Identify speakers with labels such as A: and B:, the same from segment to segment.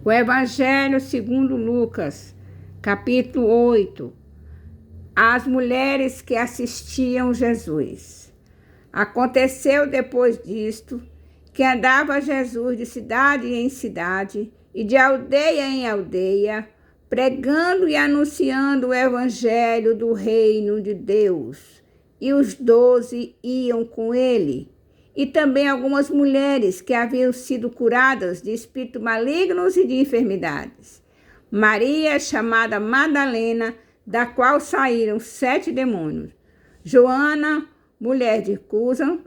A: O Evangelho segundo Lucas, capítulo 8. As mulheres que assistiam Jesus. Aconteceu depois disto, que andava Jesus de cidade em cidade e de aldeia em aldeia, pregando e anunciando o Evangelho do reino de Deus. E os 12 iam com ele. E também algumas mulheres que haviam sido curadas de espíritos malignos e de enfermidades. Maria, chamada Madalena, da qual saíram 7 demônios. Joana, mulher de Cusa,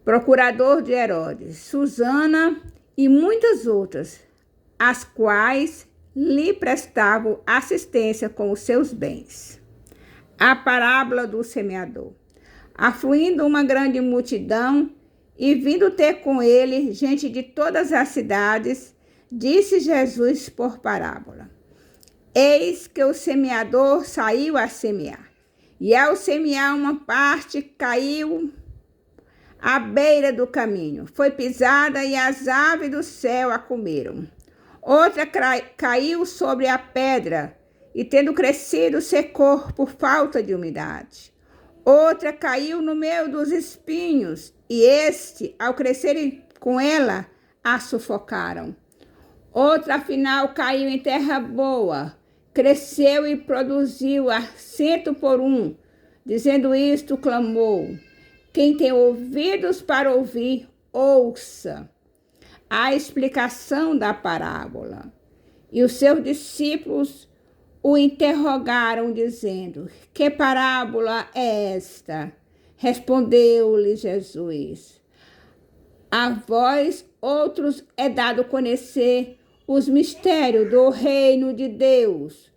A: procurador de Herodes. Susana e muitas outras, as quais lhe prestavam assistência com os seus bens. A parábola do semeador. Afluindo uma grande multidão e vindo ter com ele gente de todas as cidades, disse Jesus por parábola: Eis que o semeador saiu a semear, e ao semear uma parte caiu à beira do caminho, foi pisada e as aves do céu a comeram. Outra caiu sobre a pedra e, tendo crescido, secou por falta de umidade. Outra caiu no meio dos espinhos, e este, ao crescerem com ela, a sufocaram. Outra, afinal, caiu em terra boa, cresceu e produziu a 100 por 1. Dizendo isto, clamou: Quem tem ouvidos para ouvir, ouça. A explicação da parábola. E os seus discípulos o interrogaram, dizendo: Que parábola é esta? Respondeu-lhe Jesus: A vós outros é dado conhecer os mistérios do reino de Deus.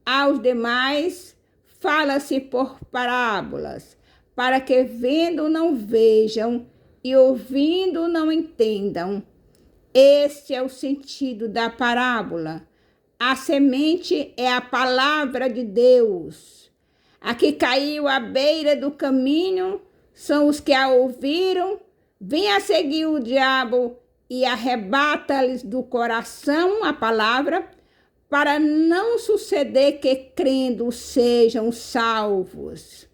A: Aos demais fala-se por parábolas, para que vendo não vejam e ouvindo não entendam. Este é o sentido da parábola. A semente é a palavra de Deus. A que caiu à beira do caminho são os que a ouviram, vem a seguir o diabo e arrebata-lhes do coração a palavra, para não suceder que, crendo, sejam salvos.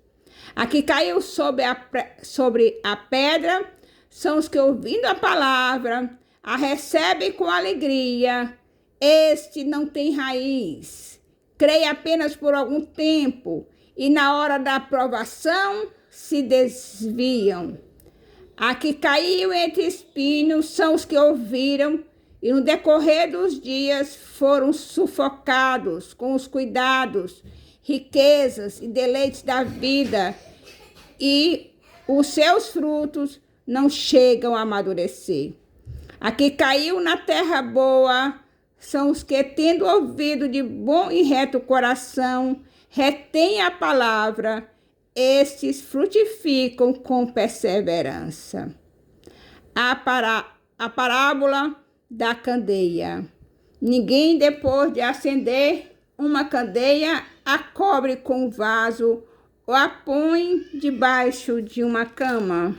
A: A que caiu sobre a pedra são os que, ouvindo a palavra, a recebem com alegria. Este não tem raiz, creia apenas por algum tempo, e na hora da provação se desviam. A que caiu entre espinhos são os que ouviram, e no decorrer dos dias foram sufocados com os cuidados, riquezas e deleites da vida, e os seus frutos não chegam a amadurecer. A que caiu na terra boa são os que, tendo ouvido de bom e reto coração, retêm a palavra, estes frutificam com perseverança. A parábola da candeia. Ninguém, depois de acender uma candeia, a cobre com um vaso ou a põe debaixo de uma cama.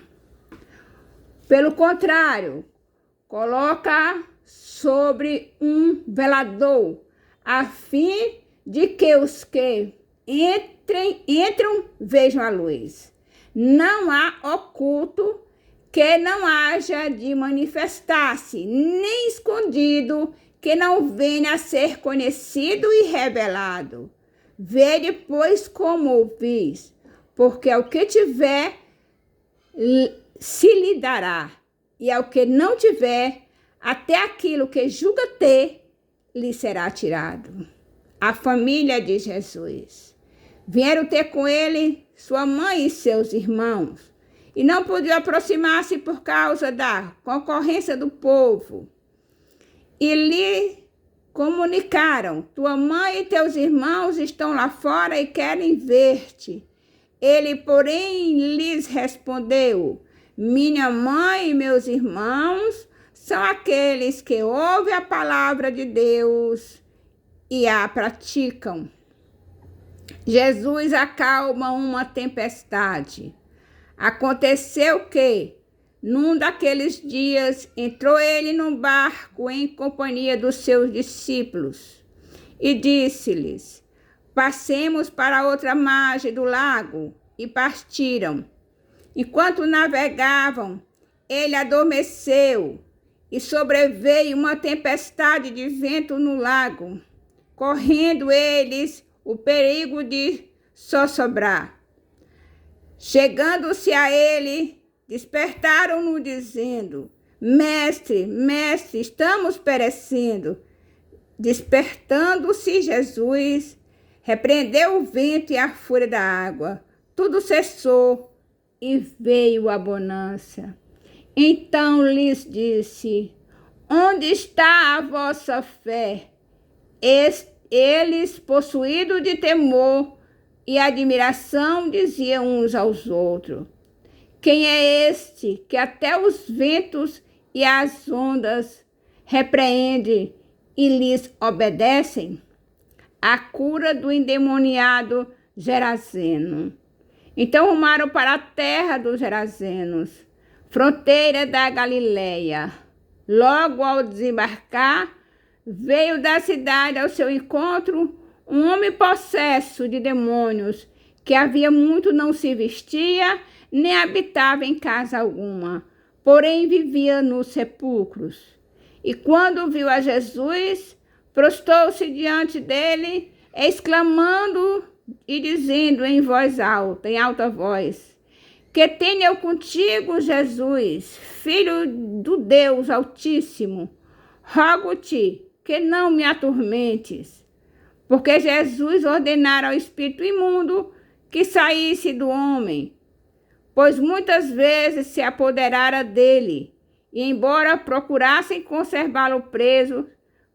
A: Pelo contrário, coloca sobre um velador, a fim de que os que entram vejam a luz. Não há oculto que não haja de manifestar-se, nem escondido que não venha a ser conhecido e revelado. Vede, pois, como ouvis, porque ao que tiver se lhe dará, e ao que não tiver, até aquilo que julga ter, lhe será tirado. A família de Jesus. Vieram ter com ele sua mãe e seus irmãos, e não podiam aproximar-se por causa da concorrência do povo. E lhe comunicaram: Tua mãe e teus irmãos estão lá fora e querem ver-te. Ele, porém, lhes respondeu: Minha mãe e meus irmãos são aqueles que ouvem a palavra de Deus e a praticam. Jesus acalma uma tempestade. Aconteceu que, num daqueles dias, entrou ele num barco em companhia dos seus discípulos e disse-lhes: passemos para a outra margem do lago. E partiram. Enquanto navegavam, ele adormeceu e sobreveio uma tempestade de vento no lago, correndo eles o perigo de sossobrar. Chegando-se a ele, despertaram-no dizendo: Mestre, mestre, estamos perecendo. Despertando-se Jesus, repreendeu o vento e a fúria da água. Tudo cessou e veio a bonança. Então lhes disse: onde está a vossa fé? Eles, possuídos de temor e admiração, diziam uns aos outros: quem é este que até os ventos e as ondas repreende e lhes obedecem? A cura do endemoniado Geraseno. Então rumaram para a terra dos Gerazenos, fronteira da Galileia. Logo ao desembarcar, veio da cidade ao seu encontro um homem possesso de demônios, que havia muito não se vestia, nem habitava em casa alguma, porém vivia nos sepulcros. E quando viu a Jesus, prostrou-se diante dele, exclamando e dizendo em voz alta, em alta voz: que tenho eu contigo, Jesus, Filho do Deus Altíssimo? Rogo-te que não me atormentes. Porque Jesus ordenara ao espírito imundo que saísse do homem, pois muitas vezes se apoderara dele, e embora procurassem conservá-lo preso,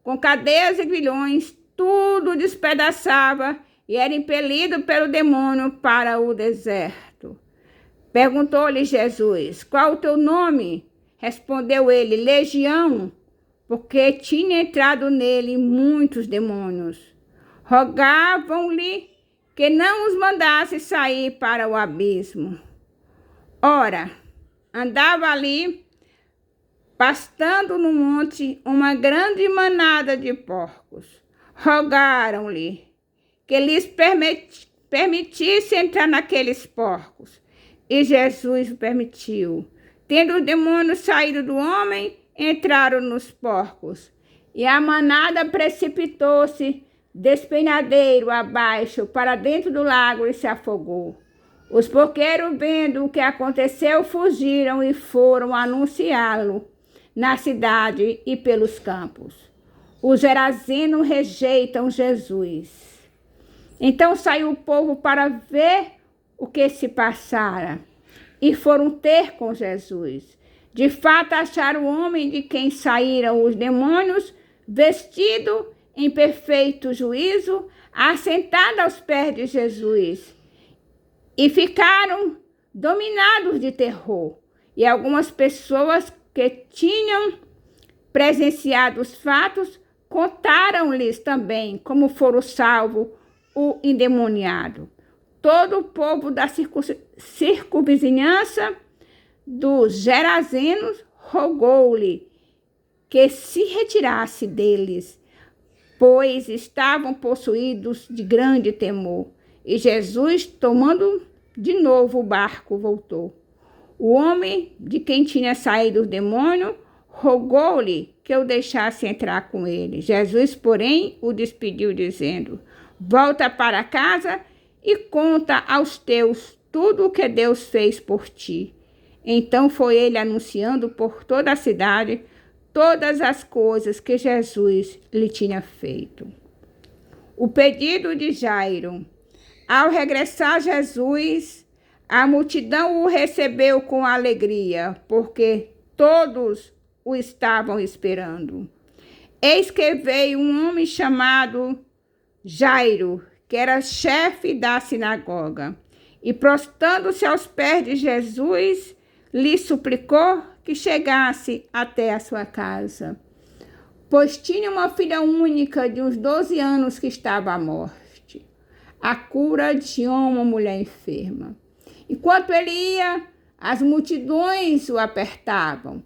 A: com cadeias e grilhões, tudo despedaçava e era impelido pelo demônio para o deserto. Perguntou-lhe Jesus: qual o teu nome? Respondeu ele: Legião, porque tinha entrado nele muitos demônios. Rogavam-lhe que não os mandasse sair para o abismo. Ora, andava ali, pastando no monte, uma grande manada de porcos. Rogaram-lhe que lhes permitisse entrar naqueles porcos. E Jesus permitiu. Tendo os demônios saído do homem, entraram nos porcos. E a manada precipitou-se despenhadeiro abaixo para dentro do lago e se afogou. Os porqueiros, vendo o que aconteceu, fugiram e foram anunciá-lo na cidade e pelos campos. Os gerazenos rejeitam Jesus. Então saiu o povo para ver o que se passara e foram ter com Jesus. De fato, acharam o homem de quem saíram os demônios, vestido em perfeito juízo, assentado aos pés de Jesus. E ficaram dominados de terror. E algumas pessoas que tinham presenciado os fatos contaram-lhes também como foram salvos o endemoniado. Todo o povo da circunvizinhança dos Gerazenos rogou-lhe que se retirasse deles, pois estavam possuídos de grande temor. E Jesus, tomando de novo o barco, voltou. O homem de quem tinha saído o demônio rogou-lhe que o deixasse entrar com ele. Jesus, porém, o despediu, dizendo: volta para casa e conta aos teus tudo o que Deus fez por ti. Então foi ele anunciando por toda a cidade todas as coisas que Jesus lhe tinha feito. O pedido de Jairo. Ao regressar Jesus, a multidão o recebeu com alegria, porque todos o estavam esperando. Eis que veio um homem chamado Jairo, que era chefe da sinagoga, e prostrando-se aos pés de Jesus, lhe suplicou que chegasse até a sua casa, pois tinha uma filha única de uns 12 anos que estava à morte. A cura de uma mulher enferma. Enquanto ele ia, as multidões o apertavam.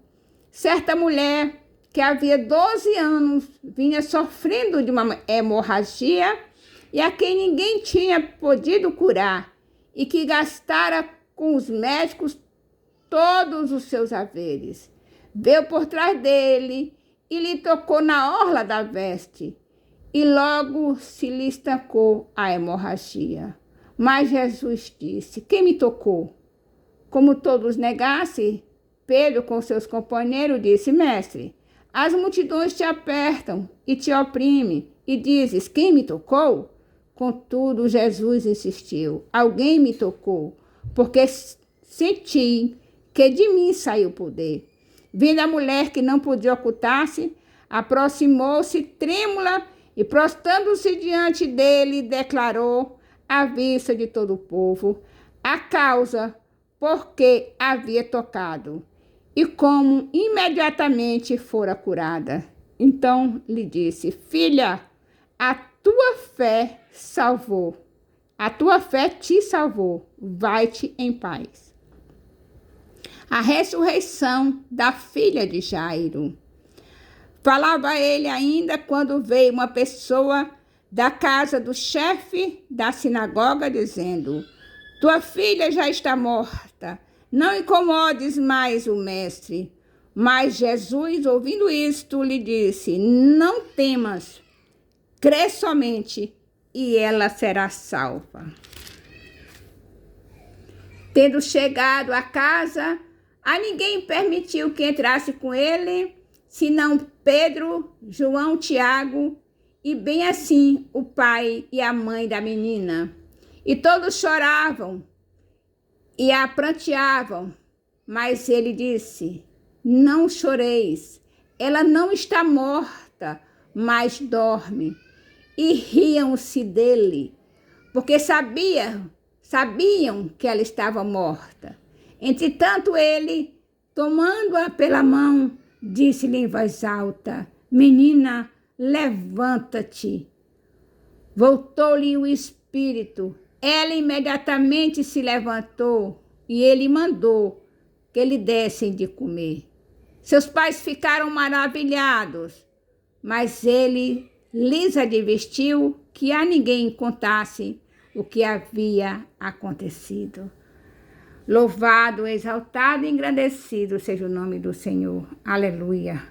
A: Certa mulher que havia 12 anos vinha sofrendo de uma hemorragia e a quem ninguém tinha podido curar e que gastara com os médicos todos os seus haveres. Veio por trás dele e lhe tocou na orla da veste e logo se lhe estancou a hemorragia. Mas Jesus disse: quem me tocou? Como todos negassem, Pedro com seus companheiros disse: mestre, as multidões te apertam e te oprimem e dizes: quem me tocou? Contudo, Jesus insistiu: alguém me tocou, porque senti que de mim saiu poder. Vendo a mulher que não podia ocultar-se, aproximou-se trêmula e, prostrando-se diante dele, declarou à vista de todo o povo a causa por que havia tocado e como imediatamente fora curada. Então lhe disse: filha, a tua fé salvou. A tua fé te salvou. Vai-te em paz. A ressurreição da filha de Jairo. Falava ele ainda quando veio uma pessoa da casa do chefe da sinagoga, dizendo: tua filha já está morta, não incomodes mais o mestre. Mas Jesus, ouvindo isto, lhe disse: não temas, crê somente, e ela será salva. Tendo chegado à casa, a ninguém permitiu que entrasse com ele, senão Pedro, João, Tiago, e bem assim o pai e a mãe da menina. E todos choravam e a pranteavam, mas ele disse: não choreis, ela não está morta, mas dorme. E riam-se dele, porque sabiam que ela estava morta. Entretanto, ele, tomando-a pela mão, disse-lhe em voz alta: menina, levanta-te. Voltou-lhe o espírito. Ela imediatamente se levantou e ele mandou que lhe dessem de comer. Seus pais ficaram maravilhados, mas ele lhes advertiu que a ninguém contasse o que havia acontecido. Louvado, exaltado e engrandecido seja o nome do Senhor. Aleluia.